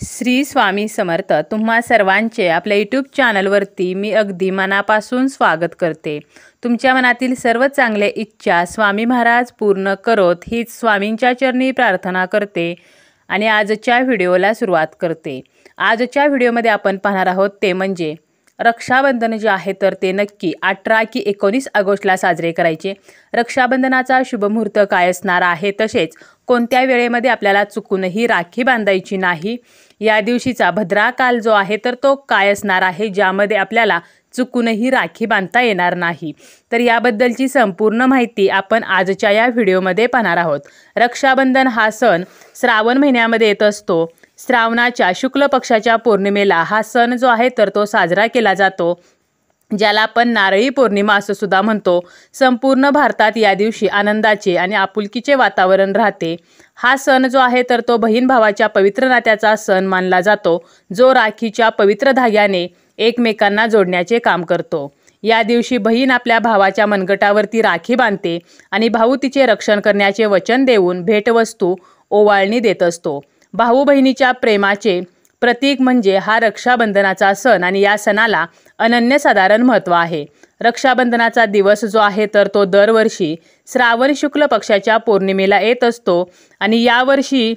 श्री स्वामी समर्थ तुम्हा सर्वांचे आपल्या यूट्यूब चॅनलवरती मी अगदी मनापासून स्वागत करते। तुमच्या मनातील सर्व चांगले इच्छा स्वामी महाराज पूर्ण करोत हीच स्वामींच्या चरणी प्रार्थना करते आणि आजच्या व्हिडिओला सुरुवात करते। आजच्या व्हिडिओमध्ये आपण पाहणार आहोत ते म्हणजे रक्षाबंधन जे आहे तर ते नक्की 18 की 19 ऑगस्टला साजरे करायचे। रक्षाबंधनाचा शुभ मुहूर्त काय असणार आहे, तसेच कोणत्या वेळेमध्ये आपल्याला चुकूनही राखी बांधायची नाही। या दिवशीचा भद्रा काल जो आहे तर तो काय असणार आहे, ज्यामध्ये आपल्याला चुकूनही राखी बांधता येणार नाही। तर याबद्दलची संपूर्ण माहिती आपण आजच्या या व्हिडिओमध्ये पाहणार आहोत। रक्षाबंधन हा सण श्रावण महिन्यामध्ये येत असतो। श्रावणाच्या शुक्ल पक्षाच्या पौर्णिमेला हा सण जो आहे तर तो साजरा केला जातो, ज्याला आपण नारळी पौर्णिमा असं सुद्धा म्हणतो। संपूर्ण भारतात या दिवशी आनंदाचे आणि आपुलकीचे वातावरण राहते। हा सण जो आहे तर तो बहीण भावाच्या पवित्र नात्याचा सण मानला जातो, जो राखीच्या पवित्र धाग्याने एकमेकांना जोडण्याचे काम करतो। या दिवशी बहीण आपल्या भावाच्या मनगटावरती राखी बांधते आणि भाऊ तिचे रक्षण करण्याचे वचन देऊन भेटवस्तू ओवाळणी देत असतो। भाऊ बहिणीच्या प्रेमाचे प्रतीक म्हणजे हा रक्षाबंधनाचा सण आणि या सणाला अनन्यसाधारण महत्त्व आहे। रक्षाबंधनाचा दिवस जो आहे तर तो दरवर्षी श्रावण शुक्ल पक्षाच्या पौर्णिमेला येत असतो आणि यावर्षी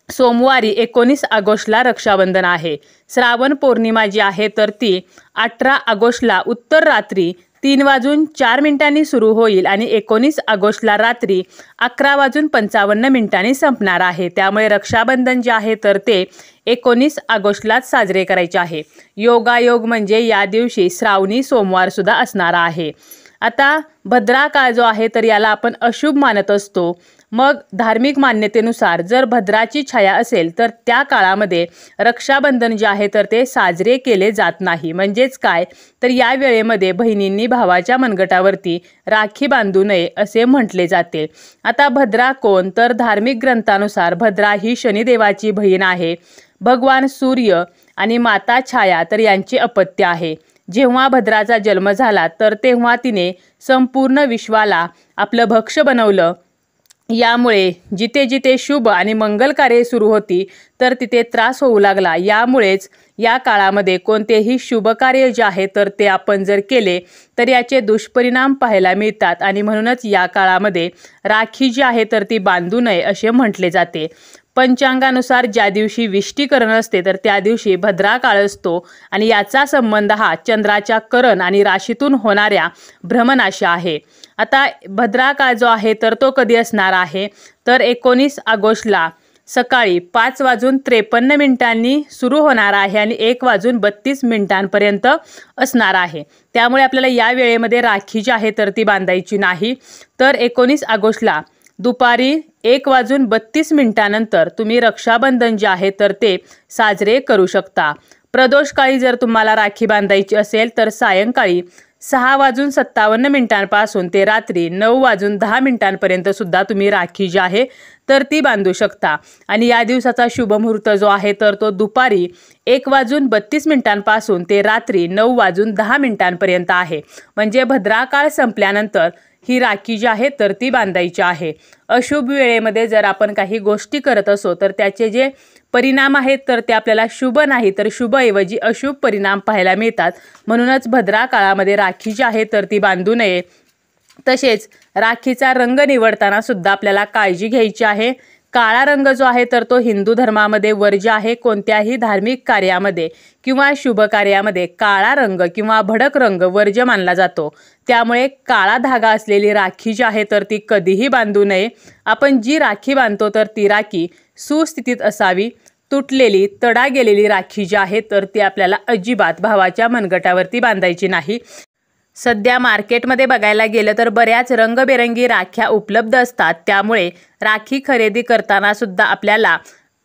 सोमवारी 19 ऑगस्टला रक्षाबंधन आहे। श्रावण पौर्णिमा जी आहे तर ती 18 ऑगस्टला उत्तर रात्री 3:04 सुरू होईल आणि 19 ऑगस्टला रात्री 11:55 संपणार आहे। त्यामुळे रक्षाबंधन जे आहे तर ते 19 ऑगस्टलाच साजरे करायचे आहे। योगायोग म्हणजे या दिवशी श्रावणी सोमवार सुद्धा असणार आहे। आता भद्रा काळ जो आहे तर याला आपण अशुभ मानत असतो। मग धार्मिक मान्यतेनुसार जर भद्राची छाया असेल तर त्या काळामध्ये रक्षाबंधन जे आहे तर ते साजरे केले जात नाही। म्हणजेच काय तर या वेळेमध्ये बहिणींनी भावाच्या मनगटावरती राखी बांधू नये असे म्हटले जाते। आता भद्रा कोण तर धार्मिक ग्रंथानुसार भद्रा ही शनिदेवाची बहीण आहे। भगवान सूर्य आणि माता छाया तर यांचे अपत्य आहे। जेव्हा भद्राचा जन्म झाला तर तेव्हा तिने संपूर्ण विश्वाला आपलं भक्ष बनवलं। यामुळे जिथे जिथे शुभ आणि मंगल कार्य सुरू होती तर तिथे त्रास होऊ लागला। यामुळेच या काळामध्ये कोणतेही शुभ कार्य जे आहे तर ते आपण जर केले तर याचे दुष्परिणाम पाहायला मिळतात आणि म्हणूनच या काळामध्ये राखी जी आहे तर ती बांधू नये असे म्हटले जाते। पंचांगानुसार ज्या दिवशी विष्टीकरण असते तर त्या दिवशी भद्रा काळ असतो आणि याचा संबंध हा चंद्राच्या करण आणि राशीतून होणाऱ्या भ्रमणाशी आहे। आता भद्रा काळ जो आहे तर तो कधी असणार आहे तर 19 ऑगस्टला सकाळी 5:53 सुरू होणार आहे आणि 1:32 असणार आहे। त्यामुळे आपल्याला या वेळेमध्ये राखी जी आहे तर ती बांधायची नाही। तर 19 ऑगस्टला दुपारी 1:32 तुम्ही रक्षाबंधन जे आहे तर ते साजरे करू शकता। प्रदोष काळी जर तुम्हाला राखी बांधायची असेल तर सायंकाळी 6:57 पासून ते रात्री 9:10 सुद्धा तुम्ही राखी जी आहे तर ती बांधू शकता। आणि या दिवसाचा शुभ मुहूर्त जो आहे तर तो दुपारी 1:32 पासून ते रात्री 9:10 आहे। म्हणजे भद्रा काळ संपल्यानंतर ही राखी जी आहे तर ती बांधायची आहे। अशुभ वेळेमध्ये जर आपण काही गोष्टी करत असो तर त्याचे जे परिणाम आहेत तर ते आपल्याला शुभ नाही तर शुभ ऐवजी अशुभ परिणाम पाहायला मिळतात। म्हणूनच भद्रा काळामध्ये राखी जी आहे तर ती बांधू नये। तसेच राखीचा रंग निवडताना सुद्धा आपल्याला काळजी घ्यायची आहे। काळा रंग जो आहे तर तो हिंदू धर्मामध्ये वर्ज्य आहे। कोणत्याही धार्मिक कार्यामध्ये किंवा शुभ कार्यामध्ये काळा रंग किंवा भडक रंग वर्ज्य मानला जातो। त्यामुळे काळा धागा असलेली राखी जी आहे तर ती कधीही बांधू नये। आपण जी राखी बांधतो तर ती राखी सुस्थितीत असावी। तुटलेली तडा गेलेली राखी जी आहे तर ती आपल्याला अजिबात भावाच्या मनगटावरती बांधायची नाही। सध्या मार्केटमध्ये बघायला गेलं तर बऱ्याच रंगबेरंगी राख्या उपलब्ध असतात। त्यामुळे राखी खरेदी करताना सुद्धा आपल्याला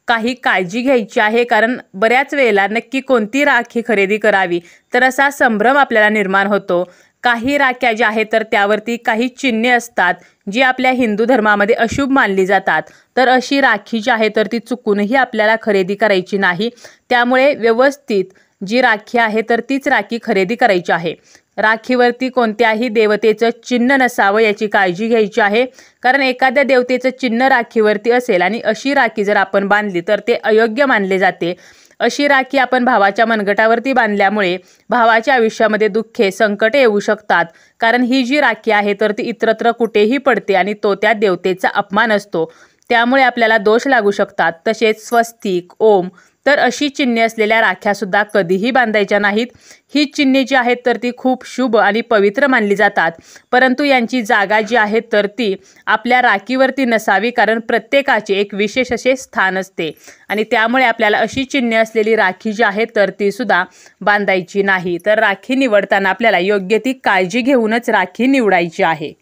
काही काळजी घ्यायची आहे, कारण बऱ्याच वेळेला नक्की कोणती राखी खरेदी करावी तर असा संभ्रम आपल्याला निर्माण होतो। काही राख्या ज्या आहेत तर त्यावरती काही चिन्हे असतात जी आपल्या हिंदू धर्मामध्ये अशुभ मानली जातात। तर अशी राखी जी आहे तर ती चुकूनही आपल्याला खरेदी करायची नाही। त्यामुळे व्यवस्थित जी राखी आहे तर तीच राखी खरेदी करायची आहे। राखीवरती कोणत्याही देवतेचं चिन्ह नसावं याची काळजी घ्यायची आहे, कारण एखाद्या देवतेचं चिन्ह राखीवरती असेल आणि अशी राखी जर आपण बांधली तर ते अयोग्य मानले जाते। अशी राखी आपण भावाच्या मनगटावरती बांधल्यामुळे भावाच्या आयुष्यामध्ये दुःखे संकटे येऊ शकतात, कारण ही जी राखी आहे तर ती इतरत्र कुठेही पडते आणि तो त्या देवतेचा अपमान असतो, त्यामुळे आपल्याला दोष लागू शकतात। तसेच स्वस्तिक, ओम तर अशी चिन्हे असलेल्या राख्या सुद्धा कधीही बांधायच्या नाहीत। ही चिन्हे जी आहेत तर ती खूप शुभ आणि पवित्र मानली जातात, परंतु यांची जागा जी आहे तर ती आपल्या राखीवरती नसावी, कारण प्रत्येकाचे एक विशेष असे स्थान असते आणि त्यामुळे आपल्याला अशी चिन्हे असलेली राखी जी आहे तर ती सुद्धा बांधायची नाही। तर राखी निवडताना आपल्याला योग्य ती काळजी घेऊनच राखी निवडायची आहे।